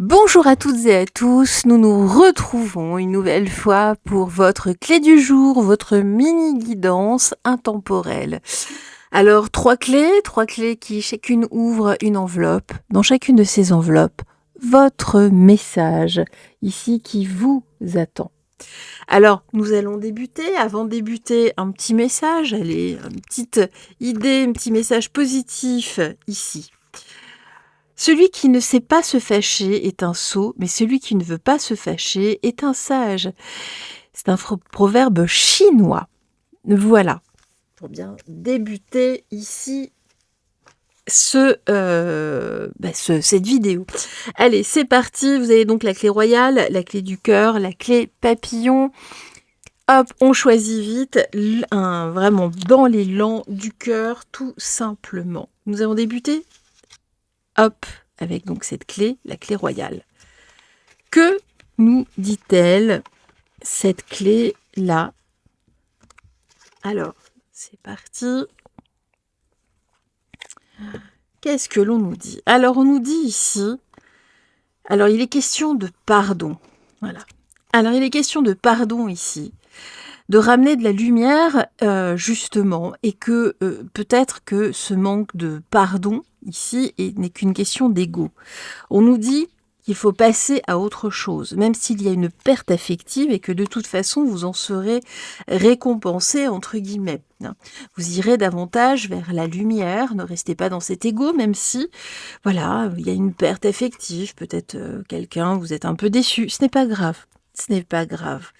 Bonjour à toutes et à tous, nous nous retrouvons une nouvelle fois pour votre clé du jour, votre mini-guidance intemporelle. Alors, trois clés qui chacune ouvrent une enveloppe. Dans chacune de ces enveloppes, votre message, ici, qui vous attend. Alors, nous allons débuter. Avant de débuter, un petit message, allez, une petite idée, un petit message positif ici. Celui qui ne sait pas se fâcher est un sot, mais celui qui ne veut pas se fâcher est un sage. C'est un proverbe chinois. Voilà, pour bien débuter ici cette vidéo. Allez, c'est parti. Vous avez donc la clé royale, la clé du cœur, la clé papillon. Hop, on choisit vite, vraiment dans l'élan du cœur, tout simplement. Nous allons débuter. Hop, avec donc cette clé, la clé royale. Que nous dit-elle, cette clé-là? Alors, c'est parti. Qu'est-ce que l'on nous dit? Alors, on nous dit ici, alors il est question de pardon. Voilà. Alors, il est question de pardon ici, de ramener de la lumière, justement, et que peut-être que ce manque de pardon ici n'est qu'une question d'ego. On nous dit qu'il faut passer à autre chose, même s'il y a une perte affective et que de toute façon, vous en serez récompensé, entre guillemets. Vous irez davantage vers la lumière, ne restez pas dans cet ego, même si, voilà, il y a une perte affective, peut-être quelqu'un, vous êtes un peu déçu, ce n'est pas grave. Ce n'est pas grave.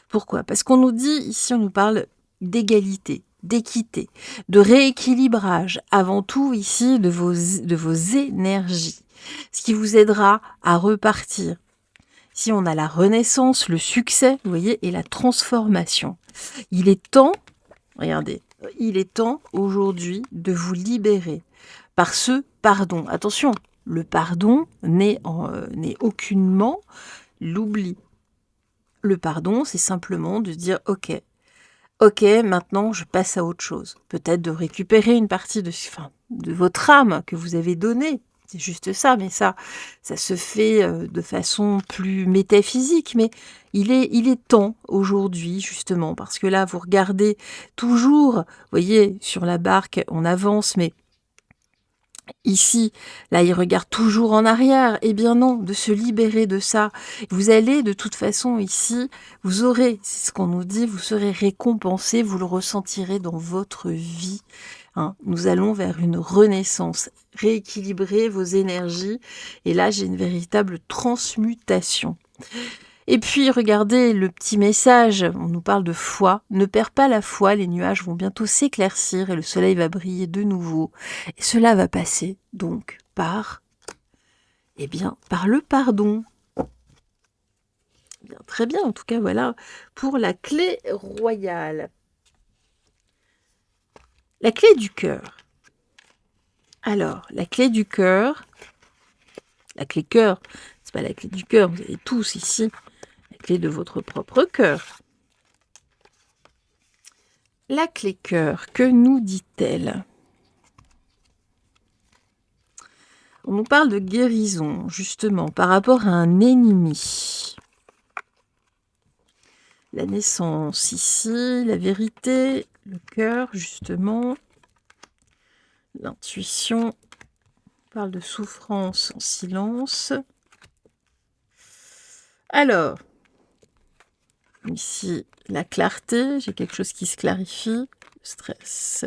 Pourquoi? Parce qu'on nous dit, ici on nous parle d'égalité, d'équité, de rééquilibrage, avant tout ici de vos énergies, ce qui vous aidera à repartir. Si on a la renaissance, le succès, vous voyez, et la transformation. Il est temps, regardez, il est temps aujourd'hui de vous libérer par ce pardon. Attention, le pardon n'est aucunement l'oubli. Le pardon, c'est simplement de dire « Ok, maintenant je passe à autre chose ». Peut-être de récupérer une partie de votre âme que vous avez donnée. C'est juste ça, mais ça se fait de façon plus métaphysique. Mais il est temps aujourd'hui, justement, parce que là, vous regardez toujours, vous voyez, sur la barque, on avance, mais ici, là, il regarde toujours en arrière. Eh bien non, de se libérer de ça. Vous allez, de toute façon, ici, vous aurez, c'est ce qu'on nous dit, vous serez récompensé, vous le ressentirez dans votre vie. Nous allons vers une renaissance, rééquilibrer vos énergies. Et là, j'ai une véritable transmutation. Et puis, regardez le petit message, on nous parle de foi. Ne perds pas la foi, les nuages vont bientôt s'éclaircir et le soleil va briller de nouveau. Et cela va passer donc par le pardon. Bien, très bien, en tout cas, voilà pour la clé royale. La clé du cœur. Alors, la clé du cœur, la clé cœur, c'est pas la clé du cœur, vous avez tous ici la clé de votre propre cœur. La clé cœur, que nous dit-elle? On nous parle de guérison, justement, par rapport à un ennemi. La naissance ici, la vérité, le cœur, justement. L'intuition, on parle de souffrance en silence. Alors, ici, la clarté, j'ai quelque chose qui se clarifie. Le stress,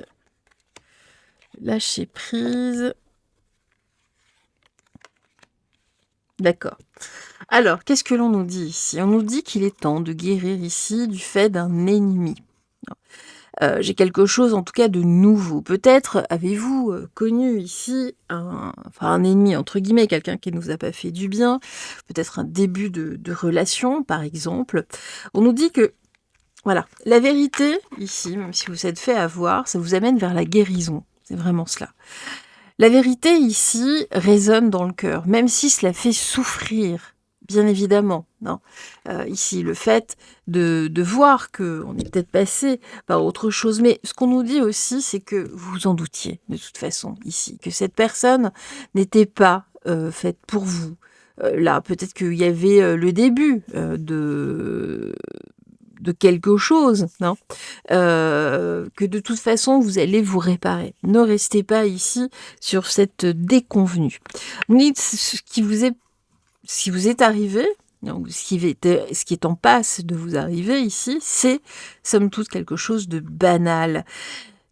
lâcher prise. D'accord. Alors, qu'est-ce que l'on nous dit ici? On nous dit qu'il est temps de guérir ici du fait d'un ennemi. J'ai quelque chose en tout cas de nouveau. Peut-être avez-vous connu ici un ennemi entre guillemets, quelqu'un qui ne nous a pas fait du bien, peut-être un début de relation par exemple. On nous dit que voilà, la vérité ici, même si vous êtes fait avoir, ça vous amène vers la guérison. C'est vraiment cela. La vérité ici résonne dans le cœur, même si cela fait souffrir, bien évidemment. Ici, le fait de voir qu'on est peut-être passé par autre chose. Mais ce qu'on nous dit aussi, c'est que vous vous en doutiez, de toute façon, ici, que cette personne n'était pas faite pour vous. là, peut-être qu'il y avait le début de quelque chose, non que de toute façon, vous allez vous réparer. Ne restez pas ici sur cette déconvenue. Vous dites ce qui vous est arrivé, donc ce qui est en passe de vous arriver ici, c'est somme toute quelque chose de banal.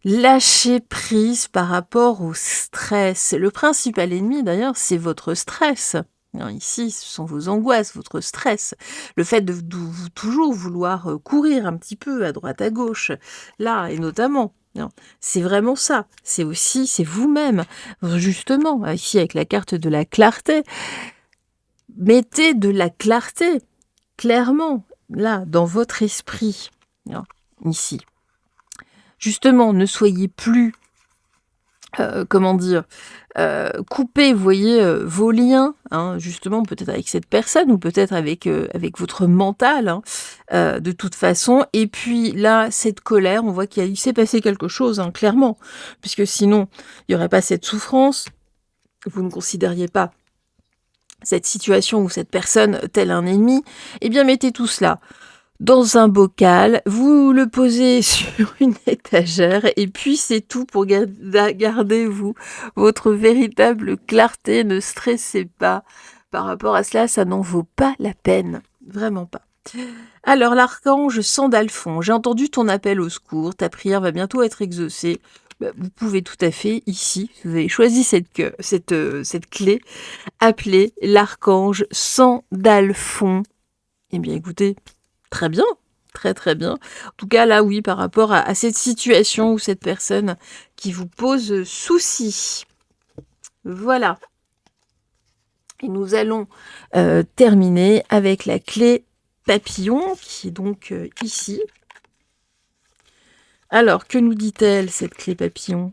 Lâchez prise par rapport au stress. Le principal ennemi, d'ailleurs, c'est votre stress. Non, ici, ce sont vos angoisses, votre stress. Le fait de toujours vouloir courir un petit peu à droite, à gauche, là, et notamment. Non, c'est vraiment ça. C'est vous-même. Justement, ici, avec la carte de la clarté, mettez de la clarté, clairement, là, dans votre esprit. Non, ici. Justement, ne soyez plus, coupez, vous voyez, vos liens, hein, justement, peut-être avec cette personne ou peut-être avec votre mental, hein, de toute façon. Et puis là, cette colère, on voit qu'il s'est passé quelque chose, hein, clairement, puisque sinon, il n'y aurait pas cette souffrance. Vous ne considériez pas cette situation ou cette personne tel un ennemi. Eh bien, mettez tout cela dans un bocal, vous le posez sur une étagère et puis c'est tout pour garder votre véritable clarté. Ne stressez pas par rapport à cela, ça n'en vaut pas la peine, vraiment pas. Alors l'archange Sandalphon, j'ai entendu ton appel au secours, ta prière va bientôt être exaucée. Vous pouvez tout à fait, ici, vous avez choisi cette clé, appeler l'archange Sandalphon. Eh bien écoutez, très bien, très très bien. En tout cas, là, oui, par rapport à cette situation ou cette personne qui vous pose souci. Voilà. Et nous allons terminer avec la clé papillon, qui est donc ici. Alors, que nous dit-elle, cette clé papillon ?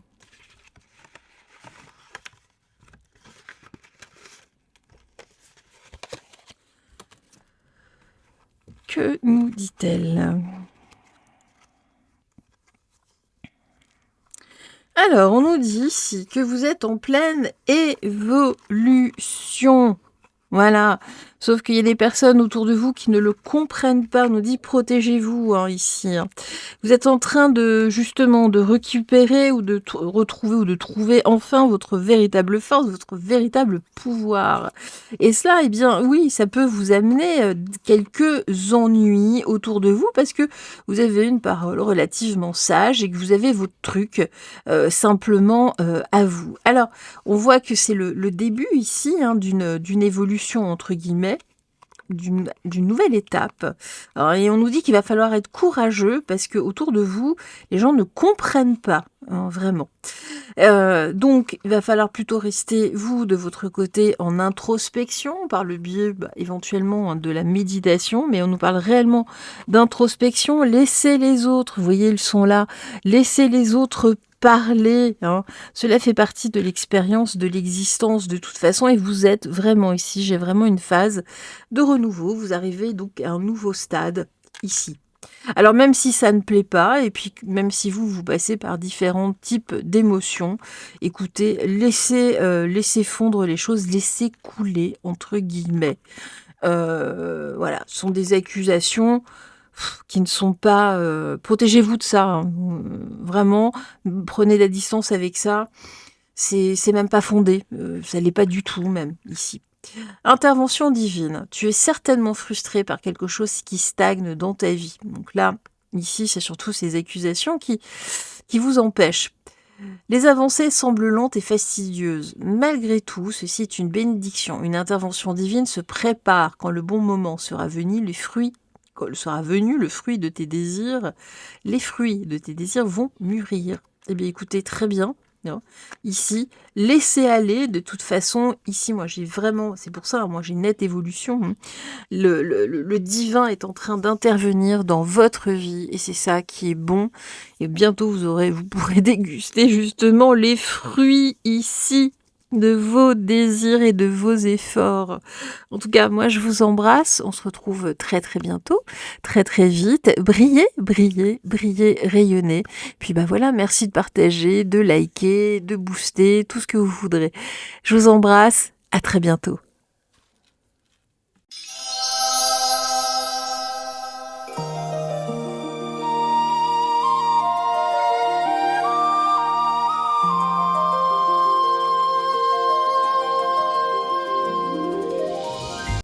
Que nous dit-elle ? Alors, on nous dit ici que vous êtes en pleine évolution. Voilà. Sauf qu'il y a des personnes autour de vous qui ne le comprennent pas. On nous dit protégez-vous, hein, ici. Vous êtes en train de, justement, de récupérer ou de retrouver ou de trouver enfin votre véritable force, votre véritable pouvoir. Et cela, eh bien, oui, ça peut vous amener quelques ennuis autour de vous parce que vous avez une parole relativement sage et que vous avez votre truc simplement à vous. Alors, on voit que c'est le début ici, hein, d'une évolution, entre guillemets, d'une nouvelle étape. Alors, et on nous dit qu'il va falloir être courageux parce que autour de vous, les gens ne comprennent pas, hein, vraiment. Donc, il va falloir plutôt rester, vous, de votre côté, en introspection, par le biais, éventuellement, hein, de la méditation, mais on nous parle réellement d'introspection. Laissez les autres, vous voyez, ils sont là, laissez les autres parler, hein. Cela fait partie de l'expérience, de l'existence de toute façon, et vous êtes vraiment ici, j'ai vraiment une phase de renouveau, vous arrivez donc à un nouveau stade ici. Alors même si ça ne plaît pas, et puis même si vous passez par différents types d'émotions, écoutez, laissez fondre les choses, laissez couler, entre guillemets. Voilà, ce sont des accusations qui ne sont pas... protégez-vous de ça, hein. Vraiment, prenez la distance avec ça. C'est même pas fondé, ça l'est pas du tout même, ici. Intervention divine. Tu es certainement frustré par quelque chose qui stagne dans ta vie. Donc là, ici, c'est surtout ces accusations qui vous empêchent. Les avancées semblent lentes et fastidieuses. Malgré tout, ceci est une bénédiction. Une intervention divine se prépare quand le bon moment sera venu, quand sera venu le fruit de tes désirs. Les fruits de tes désirs vont mûrir. Eh bien, écoutez, très bien. Ici, laissez aller, de toute façon, ici, moi, j'ai vraiment, c'est pour ça, moi, j'ai une nette évolution. Le divin est en train d'intervenir dans votre vie, et c'est ça qui est bon. Et bientôt, vous pourrez déguster, justement, les fruits, ici, de vos désirs et de vos efforts. En tout cas, moi, je vous embrasse. On se retrouve très, très bientôt, très, très vite. Brillez, brillez, brillez, rayonnez. Puis, voilà, merci de partager, de liker, de booster, tout ce que vous voudrez. Je vous embrasse. À très bientôt.